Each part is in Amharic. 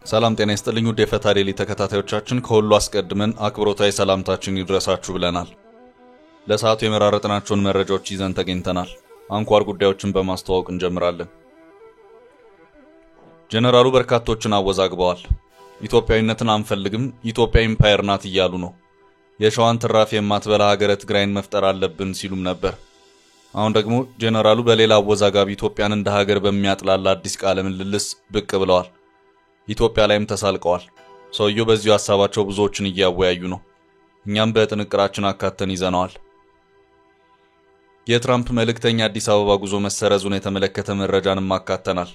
ሰላም ጤና ይስጥልኝ ውድ የፈታ ዴሊ ተከታታዮቻችን ከሁሉ አስቀድመን አክብሮታዊ ሰላምታችን ይድረሳችሁ ብለናል። ለሰዓቱ የመራረጥናቸውን መረጃዎች ይዘን ተገኝተናል። አንኳር ጉዳዮችን በማስተዋወቅ እንጀምራለን። ጀነራሉ በርካቶችን አወዛግበዋል። ኢትዮጵያዊነትን አንፈልግም፣ ኢትዮጵያ ኢምፓየር ናት እያሉ ነው። የሸዋን ትራፊ የማትበላ ሀገረ ትግራይን መፍጠር አለብን ሲሉም ነበር። አሁን ደግሞ ጀነራሉ በሌላ አወዛጋቢ ኢትዮጵያን እንደ ሀገር በሚያጥላላ አዲስ ቃለ ምልልስ ብቅ ብለዋል። ኢትዮጵያ ላይም ተሳልቀዋል። ሰውየው በዚሁ ሐሳባቸው ብዙዎችን እያወያዩ ነው። እኛም በጥንቅራችን አካተን ይዘናል። የትራምፕ መልእክተኛ አዲስ አበባ ጉዞ መሰረዙን የተመለከተ መረጃንም አካተናል።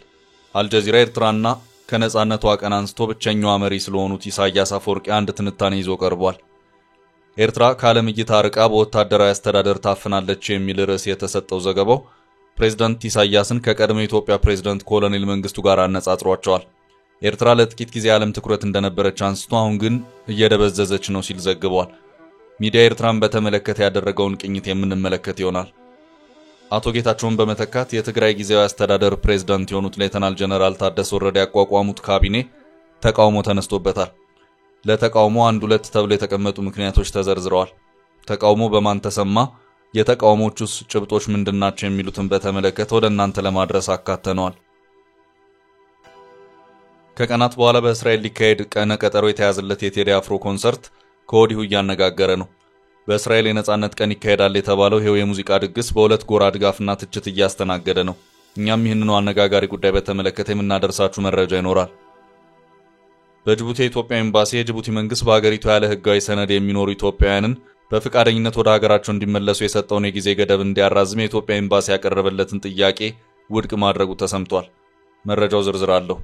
አልጀዚራ ኤርትራና ከነጻነቷ ቀን አንስቶ ብቸኛዋ መሪ ስለሆኑት ኢሳያስ አፈወርቂ አንድ ትንታኔ ይዞ ቀርቧል። ኤርትራ ከዓለም እይታ ርቃ በወታደራዊ አስተዳደር ታፍናለች የሚል ርዕስ የተሰጠው ዘገባው ፕሬዝዳንት ኢሳያስን ከቀድሞ የኢትዮጵያ ፕሬዝዳንት ኮሎኔል መንግስቱ ጋር አነጻጽሯቸዋል። ኤርትራ ለጥቂት ጊዜ ዓለም ትኩረት እንደነበረች አንስቶ አሁን ግን እየደበዘዘች ነው ሲል ዘግቧል። ሚዲያ ኤርትራን በተመለከተ ያደረገውን ቅኝት የምንመለከት ይሆናል። አቶ ጌታቸውን በመተካት የትግራይ ጊዜያዊ አስተዳደር ፕሬዝዳንት የሆኑት ሌተናል ጀነራል ታደሰ ወረደ ያቋቋሙት ካቢኔ ተቃውሞ ተነስቶበታል። ለተቃውሞ አንድ ሁለት ተብሎ የተቀመጡ ምክንያቶች ተዘርዝረዋል። ተቃውሞ በማን ተሰማ፣ የተቃውሞቹስ ጭብጦች ምንድናቸው የሚሉትን በተመለከተ ወደ እናንተ ለማድረስ አካተነዋል። ከቀናት በኋላ በእስራኤል ሊካሄድ ቀነ ቀጠሮ የተያዘለት የቴዲ አፍሮ ኮንሰርት ከወዲሁ እያነጋገረ ነው። በእስራኤል የነጻነት ቀን ይካሄዳል የተባለው ይሄው የሙዚቃ ድግስ በሁለት ጎራ ድጋፍና ትችት እያስተናገደ ነው። እኛም ይህንኑ አነጋጋሪ ጉዳይ በተመለከተ የምናደርሳችሁ መረጃ ይኖራል። በጅቡቲ የኢትዮጵያ ኤምባሲ የጅቡቲ መንግስት በአገሪቱ ያለ ህጋዊ ሰነድ የሚኖሩ ኢትዮጵያውያንን በፍቃደኝነት ወደ ሀገራቸው እንዲመለሱ የሰጠውን የጊዜ ገደብ እንዲያራዝም የኢትዮጵያ ኤምባሲ ያቀረበለትን ጥያቄ ውድቅ ማድረጉ ተሰምቷል። መረጃው ዝርዝር አለው።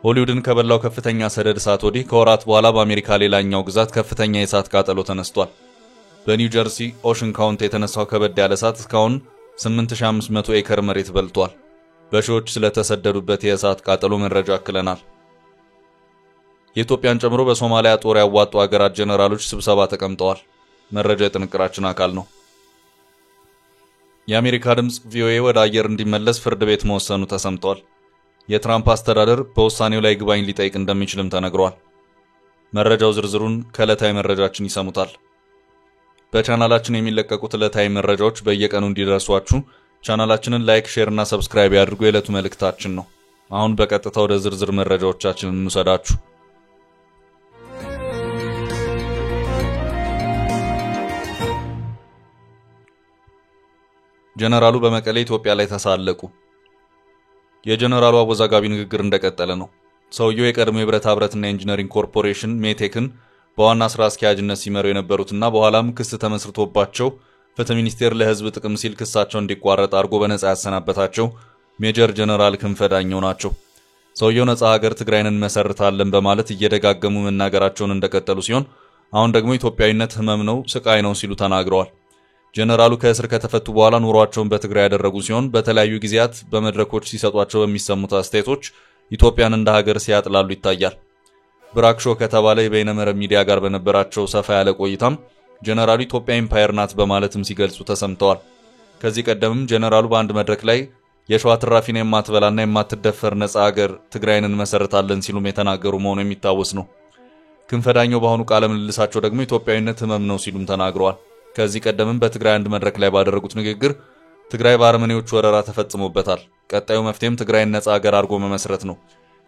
ሆሊውድን ከበላው ከፍተኛ ሰደድ እሳት ወዲህ ከወራት በኋላ በአሜሪካ ሌላኛው ግዛት ከፍተኛ የእሳት ቃጠሎ ተነስቷል። በኒው ጀርሲ ኦሽን ካውንቲ የተነሳው ከበድ ያለ እሳት እስካሁን 8500 ኤከር መሬት በልቷል። በሺዎች ስለተሰደዱበት የእሳት ቃጠሎ መረጃ አክለናል። የኢትዮጵያን ጨምሮ በሶማሊያ ጦር ያዋጡ ሀገራት ጀነራሎች ስብሰባ ተቀምጠዋል። መረጃ የጥንቅራችን አካል ነው። የአሜሪካ ድምጽ ቪኦኤ ወደ አየር እንዲመለስ ፍርድ ቤት መወሰኑ ተሰምቷል። የትራምፕ አስተዳደር በውሳኔው ላይ ግባኝ ሊጠይቅ እንደሚችልም ተነግሯል። መረጃው ዝርዝሩን ከዕለታዊ መረጃችን ይሰሙታል። በቻናላችን የሚለቀቁት ዕለታዊ መረጃዎች በየቀኑ እንዲደርሷችሁ ቻናላችንን ላይክ፣ ሼር እና ሰብስክራይብ ያድርጉ የዕለቱ መልእክታችን ነው። አሁን በቀጥታ ወደ ዝርዝር መረጃዎቻችን እንውሰዳችሁ። ጀነራሉ በመቀሌ ኢትዮጵያ ላይ ተሳለቁ። የጀነራሉ አወዛጋቢ ንግግር እንደቀጠለ ነው። ሰውየው የቀድሞ የብረታ ብረትና ኢንጂነሪንግ ኮርፖሬሽን ሜቴክን በዋና ስራ አስኪያጅነት ሲመሩ የነበሩትና በኋላም ክስ ተመስርቶባቸው ፍትህ ሚኒስቴር ለህዝብ ጥቅም ሲል ክሳቸው እንዲቋረጥ አድርጎ በነጻ ያሰናበታቸው ሜጀር ጀነራል ክንፈ ዳኘው ናቸው። ሰውየው ነጻ ሀገር ትግራይን እንመሰርታለን በማለት እየደጋገሙ መናገራቸውን እንደቀጠሉ ሲሆን አሁን ደግሞ ኢትዮጵያዊነት ህመም ነው፣ ስቃይ ነው ሲሉ ተናግረዋል። ጀነራሉ ከእስር ከተፈቱ በኋላ ኑሯቸውን በትግራይ ያደረጉ ሲሆን በተለያዩ ጊዜያት በመድረኮች ሲሰጧቸው በሚሰሙት አስተያየቶች ኢትዮጵያን እንደ ሀገር ሲያጥላሉ ይታያል። ብራክሾ ከተባለ የበይነመረብ ሚዲያ ጋር በነበራቸው ሰፋ ያለ ቆይታም ጀነራሉ ኢትዮጵያ ኢምፓየር ናት በማለትም ሲገልጹ ተሰምተዋል። ከዚህ ቀደምም ጀነራሉ በአንድ መድረክ ላይ የሸዋ ትራፊን የማትበላና የማትደፈር ነጻ ሀገር ትግራይን እንመሰርታለን ሲሉም የተናገሩ መሆኑ የሚታወስ ነው። ክንፈ ዳኘው በአሁኑ ቃለ ምልልሳቸው ደግሞ ኢትዮጵያዊነት ህመም ነው ሲሉም ተናግረዋል። ከዚህ ቀደምም በትግራይ አንድ መድረክ ላይ ባደረጉት ንግግር ትግራይ በአርመኔዎች ወረራ ተፈጽሞበታል፣ ቀጣዩ መፍትሄም ትግራይን ነጻ ሀገር አድርጎ መመስረት ነው፣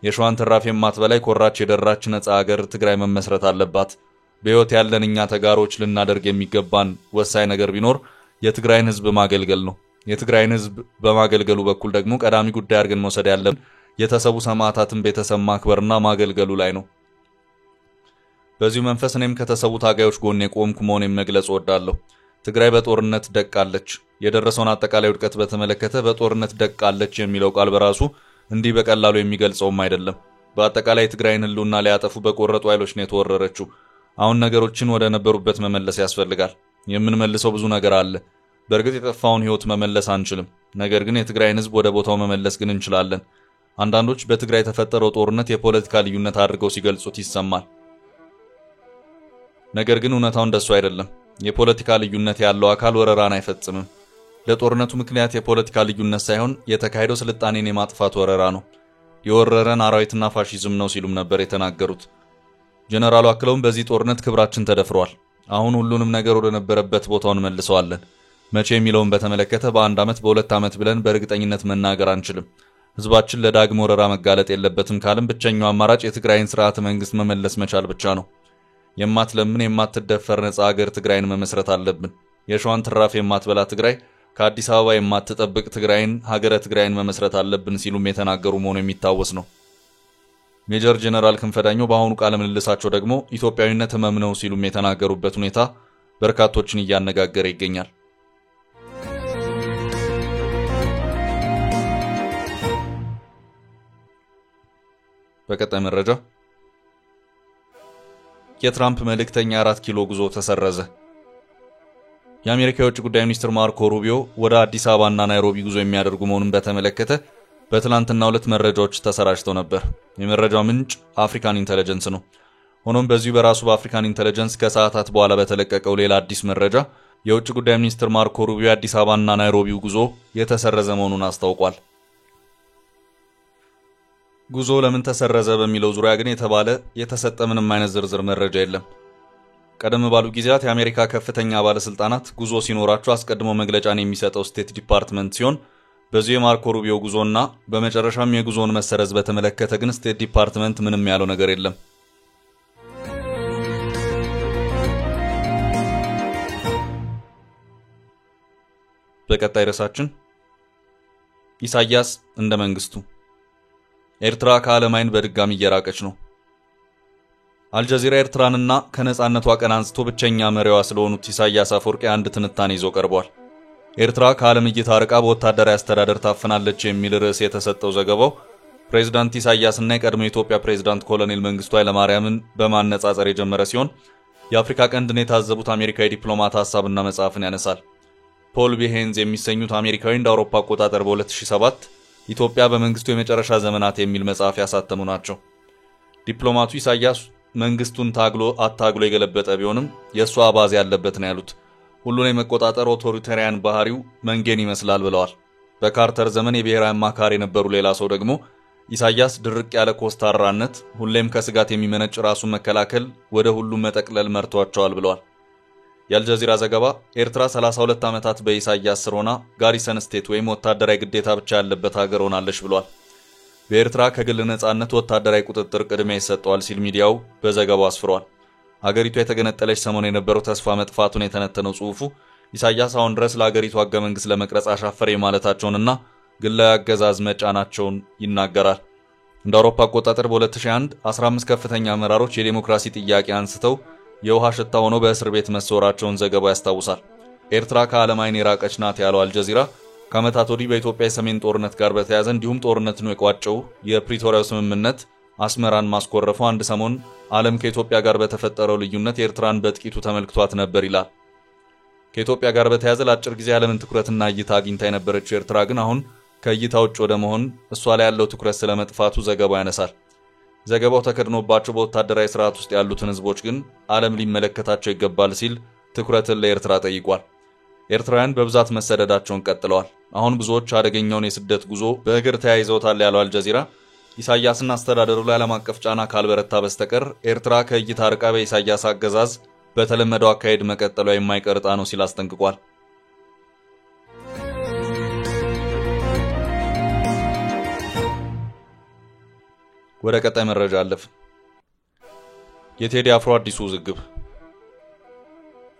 የሸዋን ትራፊ የማትበላ ኮራች የደራች ነጻ ሀገር ትግራይ መመስረት አለባት፣ በህይወት ያለን እኛ ተጋሮች ልናደርግ የሚገባን ወሳኝ ነገር ቢኖር የትግራይን ህዝብ ማገልገል ነው፣ የትግራይን ህዝብ በማገልገሉ በኩል ደግሞ ቀዳሚ ጉዳይ አድርገን መውሰድ ያለብን የተሰቡ ሰማዕታትን ቤተሰብ ማክበርና ማገልገሉ ላይ ነው። በዚሁ መንፈስ እኔም ከተሰቡ ታጋዮች ጎን የቆምኩ መሆኔን መግለጽ እወዳለሁ። ትግራይ በጦርነት ደቃለች። የደረሰውን አጠቃላይ ውድቀት በተመለከተ በጦርነት ደቃለች የሚለው ቃል በራሱ እንዲህ በቀላሉ የሚገልጸውም አይደለም። በአጠቃላይ ትግራይን ህልውና ሊያጠፉ በቆረጡ ኃይሎች ነው የተወረረችው። አሁን ነገሮችን ወደ ነበሩበት መመለስ ያስፈልጋል። የምንመልሰው ብዙ ነገር አለ። በእርግጥ የጠፋውን ህይወት መመለስ አንችልም። ነገር ግን የትግራይን ህዝብ ወደ ቦታው መመለስ ግን እንችላለን። አንዳንዶች በትግራይ የተፈጠረው ጦርነት የፖለቲካ ልዩነት አድርገው ሲገልጹት ይሰማል። ነገር ግን እውነታው እንደሱ አይደለም። የፖለቲካ ልዩነት ያለው አካል ወረራን አይፈጽምም። ለጦርነቱ ምክንያት የፖለቲካ ልዩነት ሳይሆን የተካሄደው ስልጣኔን የማጥፋት ወረራ ነው። የወረረን አራዊትና ፋሺዝም ነው ሲሉም ነበር የተናገሩት። ጀነራሉ አክለውም በዚህ ጦርነት ክብራችን ተደፍሯል። አሁን ሁሉንም ነገር ወደ ነበረበት ቦታውን መልሰዋለን። መቼ የሚለውን በተመለከተ በአንድ ዓመት በሁለት ዓመት ብለን በእርግጠኝነት መናገር አንችልም። ህዝባችን ለዳግም ወረራ መጋለጥ የለበትም ካለም ብቸኛው አማራጭ የትግራይን ስርዓተ መንግስት መመለስ መቻል ብቻ ነው። የማትለምን የማትደፈር ነፃ ሀገር ትግራይን መመስረት አለብን። የሸዋን ትራፍ የማትበላ ትግራይ፣ ከአዲስ አበባ የማትጠብቅ ትግራይን ሀገረ ትግራይን መመስረት አለብን ሲሉም የተናገሩ መሆኑ የሚታወስ ነው። ሜጀር ጀነራል ክንፈዳኞ በአሁኑ ቃለ ምልልሳቸው ደግሞ ኢትዮጵያዊነት ህመም ነው ሲሉም የተናገሩበት ሁኔታ በርካቶችን እያነጋገረ ይገኛል። በቀጣይ መረጃ የትራምፕ መልእክተኛ 4 ኪሎ ጉዞ ተሰረዘ። የአሜሪካ የውጭ ጉዳይ ሚኒስትር ማርኮ ሩቢዮ ወደ አዲስ አበባና ናይሮቢ ጉዞ የሚያደርጉ መሆኑን በተመለከተ በትላንትናው ዕለት መረጃዎች ተሰራጭተው ነበር። የመረጃው ምንጭ አፍሪካን ኢንተለጀንስ ነው። ሆኖም በዚሁ በራሱ በአፍሪካን ኢንተለጀንስ ከሰዓታት በኋላ በተለቀቀው ሌላ አዲስ መረጃ የውጭ ጉዳይ ሚኒስትር ማርኮ ሩቢዮ አዲስ አበባና ናይሮቢው ጉዞ የተሰረዘ መሆኑን አስታውቋል። ጉዞ ለምን ተሰረዘ በሚለው ዙሪያ ግን የተሰጠ ምንም አይነት ዝርዝር መረጃ የለም። ቀደም ባሉ ጊዜያት የአሜሪካ ከፍተኛ ባለስልጣናት ጉዞ ሲኖራቸው አስቀድሞ መግለጫን የሚሰጠው ስቴት ዲፓርትመንት ሲሆን በዚህ የማርኮ ሩቢዮ ጉዞና በመጨረሻም የጉዞውን መሰረዝ በተመለከተ ግን ስቴት ዲፓርትመንት ምንም ያለው ነገር የለም። በቀጣይ ርዕሳችን ኢሳያስ እንደ መንግስቱ ኤርትራ ከዓለም አይን በድጋሚ እየራቀች ነው። አልጀዚራ ኤርትራንና ከነጻነቷ ቀን አንስቶ ብቸኛ መሪዋ ስለሆኑት ኢሳያስ አፈወርቂ አንድ ትንታኔ ይዞ ቀርቧል። ኤርትራ ከዓለም እይታ ርቃ በወታደራዊ አስተዳደር ታፍናለች የሚል ርዕስ የተሰጠው ዘገባው ፕሬዝዳንት ኢሳያስና የቀድሞ የኢትዮጵያ ፕሬዝዳንት ኮሎኔል መንግስቱ ኃይለማርያምን በማነጻጸር የጀመረ ሲሆን የአፍሪካ ቀንድን የታዘቡት አሜሪካዊ ዲፕሎማት ሐሳብና መጽሐፍን ያነሳል። ፖል ቢሄንዝ የሚሰኙት አሜሪካዊ እንደ አውሮፓ አቆጣጠር በ2007 ኢትዮጵያ በመንግስቱ የመጨረሻ ዘመናት የሚል መጽሐፍ ያሳተሙ ናቸው። ዲፕሎማቱ ኢሳያስ መንግስቱን አታግሎ የገለበጠ ቢሆንም የእሱ አባዜ ያለበት ነው ያሉት። ሁሉን የመቆጣጠር ኦቶሪታሪያን ባህሪው መንጌን ይመስላል ብለዋል። በካርተር ዘመን የብሔራዊ አማካሪ የነበሩ ሌላ ሰው ደግሞ ኢሳያስ ድርቅ ያለ ኮስታራነት፣ ሁሌም ከስጋት የሚመነጭ ራሱን መከላከል፣ ወደ ሁሉም መጠቅለል መርቷቸዋል ብለዋል። የአልጀዚራ ዘገባ ኤርትራ 32 ዓመታት በኢሳያስ ስር ሆና ጋሪሰን ስቴት ወይም ወታደራዊ ግዴታ ብቻ ያለበት ሀገር ሆናለች ብሏል። በኤርትራ ከግል ነጻነት ወታደራዊ ቁጥጥር ቅድሚያ ይሰጠዋል ሲል ሚዲያው በዘገባው አስፍሯል። ሀገሪቱ የተገነጠለች ሰሞን የነበረው ተስፋ መጥፋቱን የተነተነው ጽሑፉ ኢሳያስ አሁን ድረስ ለሀገሪቱ ህገ መንግስት ለመቅረጽ አሻፈሬ ማለታቸውንና ግላዊ አገዛዝ መጫናቸውን ይናገራል። እንደ አውሮፓ አቆጣጠር በ2001 15 ከፍተኛ አመራሮች የዲሞክራሲ ጥያቄ አንስተው የውሃ ሽታ ሆኖ በእስር ቤት መሰወራቸውን ዘገባው ያስታውሳል። ኤርትራ ከዓለም አይን የራቀች ናት ያለው አልጀዚራ ከዓመታት ወዲህ በኢትዮጵያ የሰሜን ጦርነት ጋር በተያያዘ እንዲሁም ጦርነትን የቋጨው የፕሪቶሪያው ስምምነት አስመራን ማስኮረፉ አንድ ሰሞን ዓለም ከኢትዮጵያ ጋር በተፈጠረው ልዩነት ኤርትራን በጥቂቱ ተመልክቷት ነበር ይላል። ከኢትዮጵያ ጋር በተያያዘ ለአጭር ጊዜ ዓለምን ትኩረትና እይታ አግኝታ የነበረችው ኤርትራ ግን አሁን ከእይታ ውጭ ወደ መሆን እሷ ላይ ያለው ትኩረት ስለመጥፋቱ ዘገባው ያነሳል። ዘገባው ተከድኖባቸው በወታደራዊ ስርዓት ውስጥ ያሉትን ህዝቦች ግን ዓለም ሊመለከታቸው ይገባል ሲል ትኩረትን ለኤርትራ ጠይቋል። ኤርትራውያን በብዛት መሰደዳቸውን ቀጥለዋል። አሁን ብዙዎች አደገኛውን የስደት ጉዞ በእግር ተያይዘውታል ያለው አልጀዚራ ኢሳያስና አስተዳደሩ ላይ ዓለም አቀፍ ጫና ካልበረታ በስተቀር ኤርትራ ከእይታ ርቃ በኢሳያስ አገዛዝ በተለመደው አካሄድ መቀጠሏ የማይቀር ዕጣ ነው ሲል አስጠንቅቋል። ወደ ቀጣይ መረጃ አለፍ። የቴዲ አፍሮ አዲሱ ውዝግብ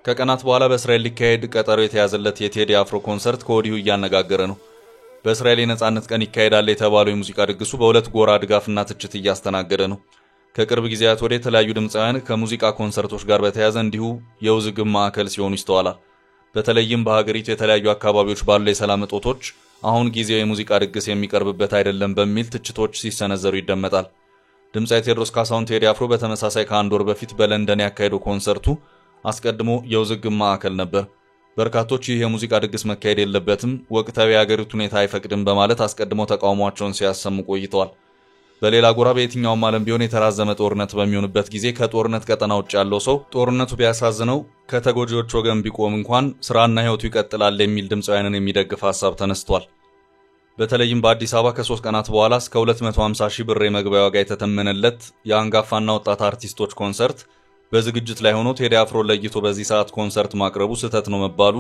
ከቀናት በኋላ በእስራኤል ሊካሄድ ቀጠሮ የተያዘለት የቴዲ አፍሮ ኮንሰርት ከወዲሁ እያነጋገረ ነው። በእስራኤል የነጻነት ቀን ይካሄዳል የተባለው የሙዚቃ ድግሱ በሁለት ጎራ ድጋፍና ትችት እያስተናገደ ነው። ከቅርብ ጊዜያት ወዲህ የተለያዩ ድምፃውያን ከሙዚቃ ኮንሰርቶች ጋር በተያያዘ እንዲሁ የውዝግብ ማዕከል ሲሆኑ ይስተዋላል። በተለይም በሀገሪቱ የተለያዩ አካባቢዎች ባሉ የሰላም እጦቶች አሁን ጊዜው የሙዚቃ ድግስ የሚቀርብበት አይደለም በሚል ትችቶች ሲሰነዘሩ ይደመጣል። ድምፃዊ ቴዎድሮስ ካሳሁን ቴዲ አፍሮ በተመሳሳይ ከአንድ ወር በፊት በለንደን ያካሄደው ኮንሰርቱ አስቀድሞ የውዝግብ ማዕከል ነበር። በርካቶች ይህ የሙዚቃ ድግስ መካሄድ የለበትም፣ ወቅታዊ የሀገሪቱ ሁኔታ አይፈቅድም በማለት አስቀድሞ ተቃውሟቸውን ሲያሰሙ ቆይተዋል። በሌላ ጎራ በየትኛውም ዓለም ቢሆን የተራዘመ ጦርነት በሚሆንበት ጊዜ ከጦርነት ቀጠና ውጭ ያለው ሰው ጦርነቱ ቢያሳዝነው ከተጎጂዎች ወገን ቢቆም እንኳን ስራና ህይወቱ ይቀጥላል የሚል ድምፃውያንን የሚደግፍ ሐሳብ ተነስቷል። በተለይም በአዲስ አበባ ከ3 ቀናት በኋላ እስከ 250,000 ብር የመግቢያ ዋጋ የተተመነለት የአንጋፋና ወጣት አርቲስቶች ኮንሰርት በዝግጅት ላይ ሆኖ ቴዲ አፍሮ ለይቶ በዚህ ሰዓት ኮንሰርት ማቅረቡ ስህተት ነው መባሉ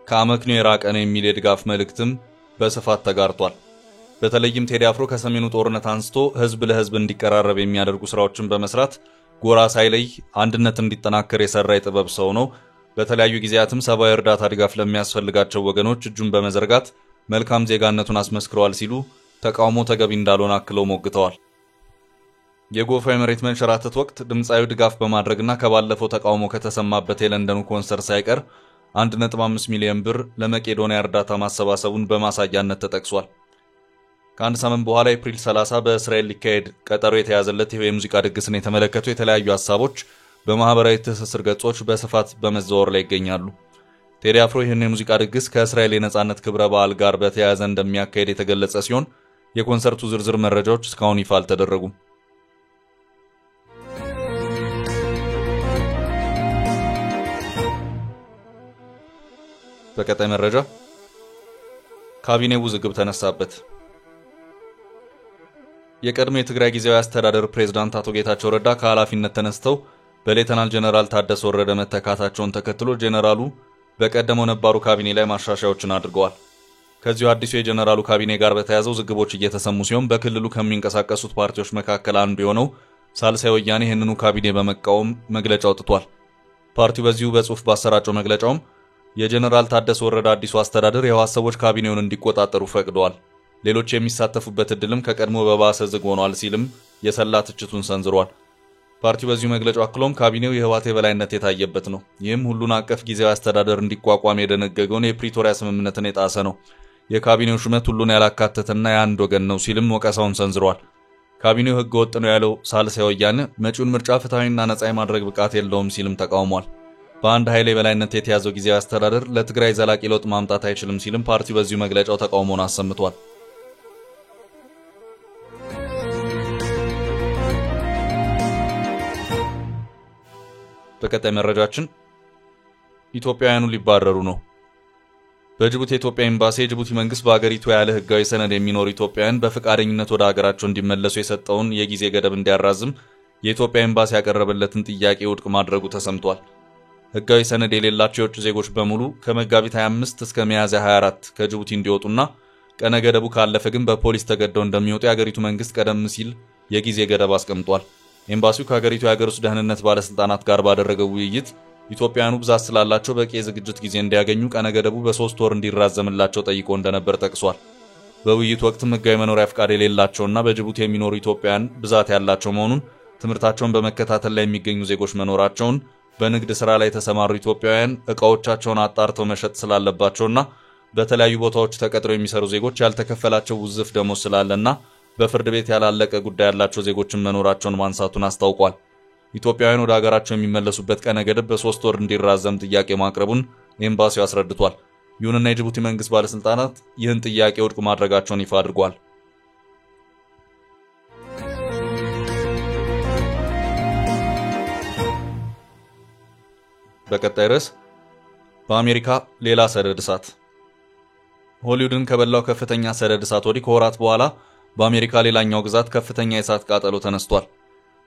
ከአመክንዮ የራቀ ነው የሚል የድጋፍ መልእክትም በስፋት ተጋርቷል። በተለይም ቴዲ አፍሮ ከሰሜኑ ጦርነት አንስቶ ህዝብ ለህዝብ እንዲቀራረብ የሚያደርጉ ስራዎችን በመስራት ጎራ ሳይለይ አንድነት እንዲጠናከር የሰራ የጥበብ ሰው ነው። በተለያዩ ጊዜያትም ሰብአዊ እርዳታ ድጋፍ ለሚያስፈልጋቸው ወገኖች እጁን በመዘርጋት መልካም ዜጋነቱን አስመስክሯል ሲሉ ተቃውሞ ተገቢ እንዳልሆነ አክለው ሞግተዋል። የጎፋ የመሬት መንሸራተት ወቅት ድምጻዊ ድጋፍ በማድረግና ከባለፈው ተቃውሞ ከተሰማበት የለንደኑ ኮንሰርት ሳይቀር 1.5 ሚሊዮን ብር ለመቄዶንያ እርዳታ ማሰባሰቡን በማሳያነት ተጠቅሷል። ከአንድ ሳምንት በኋላ ኤፕሪል 30 በእስራኤል ሊካሄድ ቀጠሮ የተያዘለት ይህ የሙዚቃ ድግስን የተመለከቱ የተለያዩ ሐሳቦች በማህበራዊ ትስስር ገጾች በስፋት በመዘዋወር ላይ ይገኛሉ። ቴዲ አፍሮ ይህን የሙዚቃ ድግስ ከእስራኤል የነጻነት ክብረ በዓል ጋር በተያያዘ እንደሚያካሄድ የተገለጸ ሲሆን የኮንሰርቱ ዝርዝር መረጃዎች እስካሁን ይፋ አልተደረጉም። በቀጣይ መረጃ ካቢኔው ውዝግብ ተነሳበት። የቀድሞ የትግራይ ጊዜያዊ አስተዳደር ፕሬዝዳንት አቶ ጌታቸው ረዳ ከኃላፊነት ተነስተው በሌተናል ጀነራል ታደሰ ወረደ መተካታቸውን ተከትሎ ጀነራሉ በቀደመው ነባሩ ካቢኔ ላይ ማሻሻያዎችን አድርገዋል። ከዚሁ አዲሱ የጀነራሉ ካቢኔ ጋር በተያያዘው ዝግቦች እየተሰሙ ሲሆን በክልሉ ከሚንቀሳቀሱት ፓርቲዎች መካከል አንዱ የሆነው ሳልሳይ ወያኔ ይህንኑ ካቢኔ በመቃወም መግለጫ አውጥቷል። ፓርቲው በዚሁ በጽሁፍ ባሰራጨው መግለጫውም የጀነራል ታደሰ ወረደ አዲሱ አስተዳደር የህወሓት ሰዎች ካቢኔውን እንዲቆጣጠሩ ፈቅደዋል፣ ሌሎች የሚሳተፉበት እድልም ከቀድሞ በባሰ ዝግ ሆኗል ሲልም የሰላ ትችቱን ሰንዝሯል። ፓርቲው በዚሁ መግለጫው አክሎም ካቢኔው የህወሓት የበላይነት የታየበት ነው፣ ይህም ሁሉን አቀፍ ጊዜያዊ አስተዳደር እንዲቋቋም የደነገገውን የፕሪቶሪያ ስምምነትን የጣሰ ነው፣ የካቢኔው ሹመት ሁሉን ያላካተተና የአንድ ወገን ነው ሲልም ወቀሳውን ሰንዝሯል። ካቢኔው ህገ ወጥ ነው ያለው ሳልሳይ ወያነ መጪውን ምርጫ ፍትሐዊና ነጻ የማድረግ ብቃት የለውም ሲልም ተቃውሟል። በአንድ ኃይል የበላይነት የተያዘው ጊዜያዊ አስተዳደር ለትግራይ ዘላቂ ለውጥ ማምጣት አይችልም ሲልም ፓርቲው በዚሁ መግለጫው ተቃውሞውን አሰምቷል። በቀጣይ መረጃችን ኢትዮጵያውያኑ ሊባረሩ ነው። በጅቡቲ የኢትዮጵያ ኤምባሲ የጅቡቲ መንግስት በአገሪቱ ያለ ህጋዊ ሰነድ የሚኖሩ ኢትዮጵያውያን በፍቃደኝነት ወደ ሀገራቸው እንዲመለሱ የሰጠውን የጊዜ ገደብ እንዲያራዝም የኢትዮጵያ ኤምባሲ ያቀረበለትን ጥያቄ ውድቅ ማድረጉ ተሰምቷል። ህጋዊ ሰነድ የሌላቸው የውጭ ዜጎች በሙሉ ከመጋቢት 25 እስከ ሚያዝያ 24 ከጅቡቲ እንዲወጡና ቀነ ገደቡ ካለፈ ግን በፖሊስ ተገደው እንደሚወጡ የአገሪቱ መንግስት ቀደም ሲል የጊዜ ገደብ አስቀምጧል። ኤምባሲው ከሀገሪቱ የሀገር ውስጥ ደህንነት ባለስልጣናት ጋር ባደረገው ውይይት ኢትዮጵያውያኑ ብዛት ስላላቸው በቂ የዝግጅት ጊዜ እንዲያገኙ ቀነ ገደቡ በ3 ወር እንዲራዘምላቸው ጠይቆ እንደነበር ጠቅሷል። በውይይቱ ወቅትም ህጋዊ መኖሪያ ፍቃድ የሌላቸውና በጅቡቲ የሚኖሩ ኢትዮጵያውያን ብዛት ያላቸው መሆኑን፣ ትምህርታቸውን በመከታተል ላይ የሚገኙ ዜጎች መኖራቸውን፣ በንግድ ስራ ላይ የተሰማሩ ኢትዮጵያውያን ዕቃዎቻቸውን አጣርተው መሸጥ ስላለባቸውና በተለያዩ ቦታዎች ተቀጥረው የሚሰሩ ዜጎች ያልተከፈላቸው ውዝፍ ደሞዝ ስላለና በፍርድ ቤት ያላለቀ ጉዳይ ያላቸው ዜጎችን መኖራቸውን ማንሳቱን አስታውቋል። ኢትዮጵያውያን ወደ ሀገራቸው የሚመለሱበት ቀነ ገደብ በ3 ወር እንዲራዘም ጥያቄ ማቅረቡን ኤምባሲው አስረድቷል። ይሁንና የጅቡቲ መንግስት ባለስልጣናት ይህን ጥያቄ ውድቅ ማድረጋቸውን ይፋ አድርጓል። በቀጣይ ርዕስ በአሜሪካ ሌላ ሰደድ እሳት። ሆሊውድን ከበላው ከፍተኛ ሰደድ እሳት ወዲህ ከወራት በኋላ በአሜሪካ ሌላኛው ግዛት ከፍተኛ የእሳት ቃጠሎ ተነስቷል።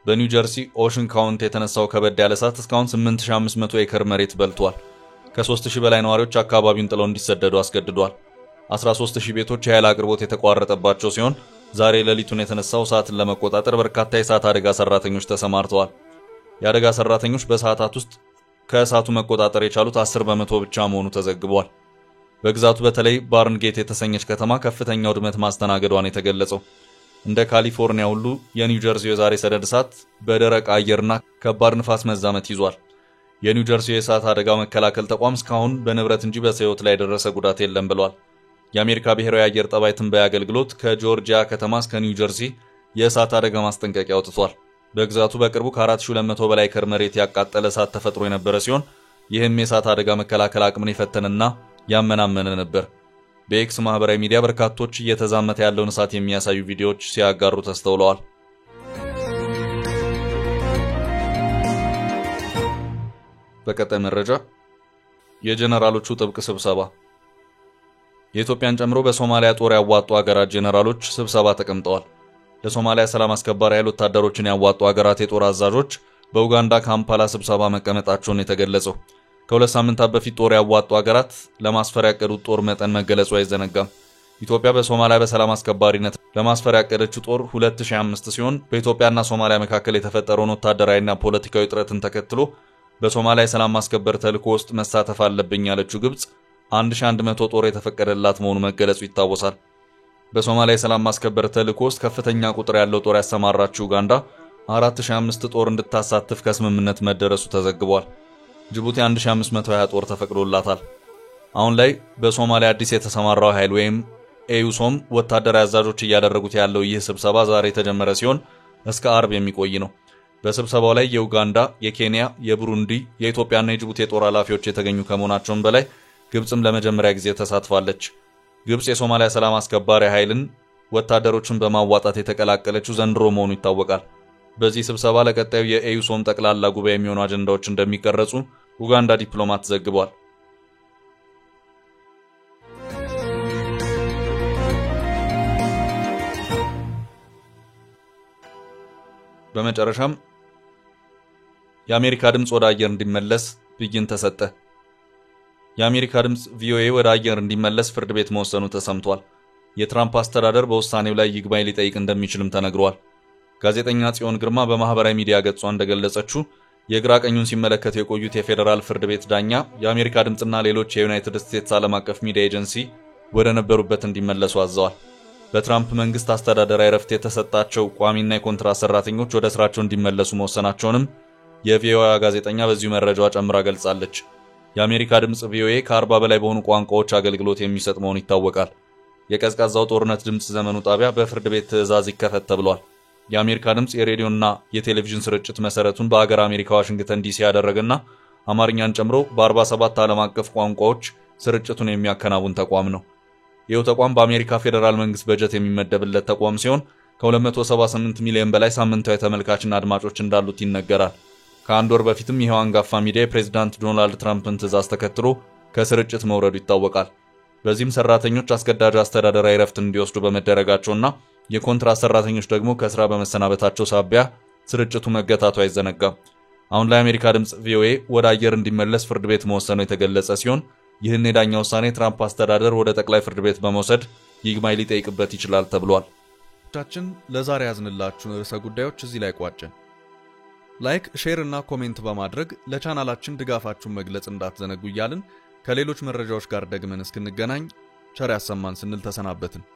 በኒው ጀርሲ ኦሽን ካውንቲ የተነሳው ከበድ ያለ እሳት እስካሁን 8500 ኤከር መሬት በልቷል። ከ3000 በላይ ነዋሪዎች አካባቢውን ጥለው እንዲሰደዱ አስገድዷል። 13000 ቤቶች የኃይል አቅርቦት የተቋረጠባቸው ሲሆን ዛሬ ሌሊቱን የተነሳው እሳትን ለመቆጣጠር በርካታ የእሳት አደጋ ሰራተኞች ተሰማርተዋል። የአደጋ ሰራተኞች በሰዓታት ውስጥ ከእሳቱ መቆጣጠር የቻሉት 10 በመቶ ብቻ መሆኑ ተዘግቧል። በግዛቱ በተለይ ባርንጌት የተሰኘች ከተማ ከፍተኛ ውድመት ማስተናገዷን የተገለጸው። እንደ ካሊፎርኒያ ሁሉ የኒው ጀርሲ የዛሬ ሰደድ እሳት በደረቅ አየርና ከባድ ንፋስ መዛመት ይዟል። የኒው ጀርሲ የእሳት አደጋ መከላከል ተቋም እስካሁን በንብረት እንጂ በሰው ሕይወት ላይ የደረሰ ጉዳት የለም ብሏል። የአሜሪካ ብሔራዊ አየር ጠባይ ትንበያ አገልግሎት ከጆርጂያ ከተማ እስከ ኒው ጀርሲ የእሳት አደጋ ማስጠንቀቂያ አውጥቷል። በግዛቱ በቅርቡ ከ4200 በላይ ኤከር መሬት ያቃጠለ እሳት ተፈጥሮ የነበረ ሲሆን ይህም የእሳት አደጋ መከላከል አቅምን የፈተነና ያመናመነ ነበር። በኤክስ ማህበራዊ ሚዲያ በርካቶች እየተዛመተ ያለውን እሳት የሚያሳዩ ቪዲዮዎች ሲያጋሩ ተስተውለዋል። በቀጣይ መረጃ የጀነራሎቹ ጥብቅ ስብሰባ። የኢትዮጵያን ጨምሮ በሶማሊያ ጦር ያዋጡ ሀገራት ጀነራሎች ስብሰባ ተቀምጠዋል። ለሶማሊያ ሰላም አስከባሪ ኃይል ወታደሮችን ያዋጡ ሀገራት የጦር አዛዦች በኡጋንዳ ካምፓላ ስብሰባ መቀመጣቸውን የተገለጸው። ከሁለት ሳምንታት በፊት ጦር ያዋጡ ሀገራት ለማስፈር ያቀዱት ጦር መጠን መገለጹ አይዘነጋም። ኢትዮጵያ በሶማሊያ በሰላም አስከባሪነት ለማስፈር ያቀደችው ጦር 2005 ሲሆን በኢትዮጵያና ሶማሊያ መካከል የተፈጠረውን ወታደራዊና ፖለቲካዊ ጥረትን ተከትሎ በሶማሊያ የሰላም ማስከበር ተልዕኮ ውስጥ መሳተፍ አለብኝ ያለችው ግብጽ 1100 ጦር የተፈቀደላት መሆኑ መገለጹ ይታወሳል። በሶማሊያ የሰላም ማስከበር ተልዕኮ ውስጥ ከፍተኛ ቁጥር ያለው ጦር ያሰማራችው ኡጋንዳ 4005 ጦር እንድታሳትፍ ከስምምነት መደረሱ ተዘግቧል። ጅቡቲ 1520 ጦር ተፈቅዶላታል። አሁን ላይ በሶማሊያ አዲስ የተሰማራው ኃይል ወይም ኤዩሶም ወታደራዊ አዛዦች እያደረጉት ያለው ይህ ስብሰባ ዛሬ የተጀመረ ሲሆን እስከ አርብ የሚቆይ ነው። በስብሰባው ላይ የኡጋንዳ፣ የኬንያ፣ የቡሩንዲ፣ የኢትዮጵያና የጅቡቲ የጦር ኃላፊዎች የተገኙ ከመሆናቸውም በላይ ግብጽም ለመጀመሪያ ጊዜ ተሳትፋለች። ግብጽ የሶማሊያ ሰላም አስከባሪ ኃይልን ወታደሮችን በማዋጣት የተቀላቀለችው ዘንድሮ መሆኑ ይታወቃል። በዚህ ስብሰባ ለቀጣዩ የኤዩሶም ጠቅላላ ጉባኤ የሚሆኑ አጀንዳዎች እንደሚቀረጹ ኡጋንዳ ዲፕሎማት ዘግቧል። በመጨረሻም የአሜሪካ ድምጽ ወደ አየር እንዲመለስ ብይን ተሰጠ። የአሜሪካ ድምጽ ቪኦኤ ወደ አየር እንዲመለስ ፍርድ ቤት መወሰኑ ተሰምቷል። የትራምፕ አስተዳደር በውሳኔው ላይ ይግባኝ ሊጠይቅ እንደሚችልም ተነግሯል። ጋዜጠኛ ጽዮን ግርማ በማህበራዊ ሚዲያ ገጿ እንደገለጸችው የግራ ቀኙን ሲመለከቱ የቆዩት የፌዴራል ፍርድ ቤት ዳኛ የአሜሪካ ድምጽና ሌሎች የዩናይትድ ስቴትስ ዓለም አቀፍ ሚዲያ ኤጀንሲ ወደ ነበሩበት እንዲመለሱ አዘዋል። በትራምፕ መንግስት አስተዳደራዊ ረፍት የተሰጣቸው ቋሚና የኮንትራት ሰራተኞች ወደ ስራቸው እንዲመለሱ መወሰናቸውንም የቪኦኤ ጋዜጠኛ በዚሁ መረጃዋ ጨምራ ገልጻለች። የአሜሪካ ድምጽ ቪኦኤ ከ40 በላይ በሆኑ ቋንቋዎች አገልግሎት የሚሰጥ መሆኑ ይታወቃል። የቀዝቃዛው ጦርነት ድምጽ ዘመኑ ጣቢያ በፍርድ ቤት ትዕዛዝ ይከፈት ተብሏል። የአሜሪካ ድምጽ የሬዲዮና የቴሌቪዥን ስርጭት መሰረቱን በአገር አሜሪካ ዋሽንግተን ዲሲ ያደረገና አማርኛን ጨምሮ በ47 ዓለም አቀፍ ቋንቋዎች ስርጭቱን የሚያከናውን ተቋም ነው። ይህ ተቋም በአሜሪካ ፌዴራል መንግስት በጀት የሚመደብለት ተቋም ሲሆን ከ278 ሚሊዮን በላይ ሳምንታዊ ተመልካችና አድማጮች እንዳሉት ይነገራል። ከአንድ ወር በፊትም ይሄው አንጋፋ ሚዲያ የፕሬዝዳንት ዶናልድ ትራምፕን ትዕዛዝ ተከትሎ ከስርጭት መውረዱ ይታወቃል። በዚህም ሰራተኞች አስገዳጅ አስተዳደራዊ ረፍት እንዲወስዱ በመደረጋቸውና የኮንትራት ሰራተኞች ደግሞ ከስራ በመሰናበታቸው ሳቢያ ስርጭቱ መገታቱ አይዘነጋም። አሁን ላይ አሜሪካ ድምጽ ቪኦኤ ወደ አየር እንዲመለስ ፍርድ ቤት መወሰኑ የተገለጸ ሲሆን ይህን የዳኛ ውሳኔ ትራምፕ አስተዳደር ወደ ጠቅላይ ፍርድ ቤት በመውሰድ ይግባኝ ሊጠይቅበት ይችላል ተብሏል። ቻችን ለዛሬ ያዝንላችሁ ርዕሰ ጉዳዮች እዚህ ላይ ቋጨን። ላይክ፣ ሼር እና ኮሜንት በማድረግ ለቻናላችን ድጋፋችሁን መግለጽ እንዳትዘነጉ እያልን ከሌሎች መረጃዎች ጋር ደግመን እስክንገናኝ ቸር ያሰማን ስንል ተሰናበትን።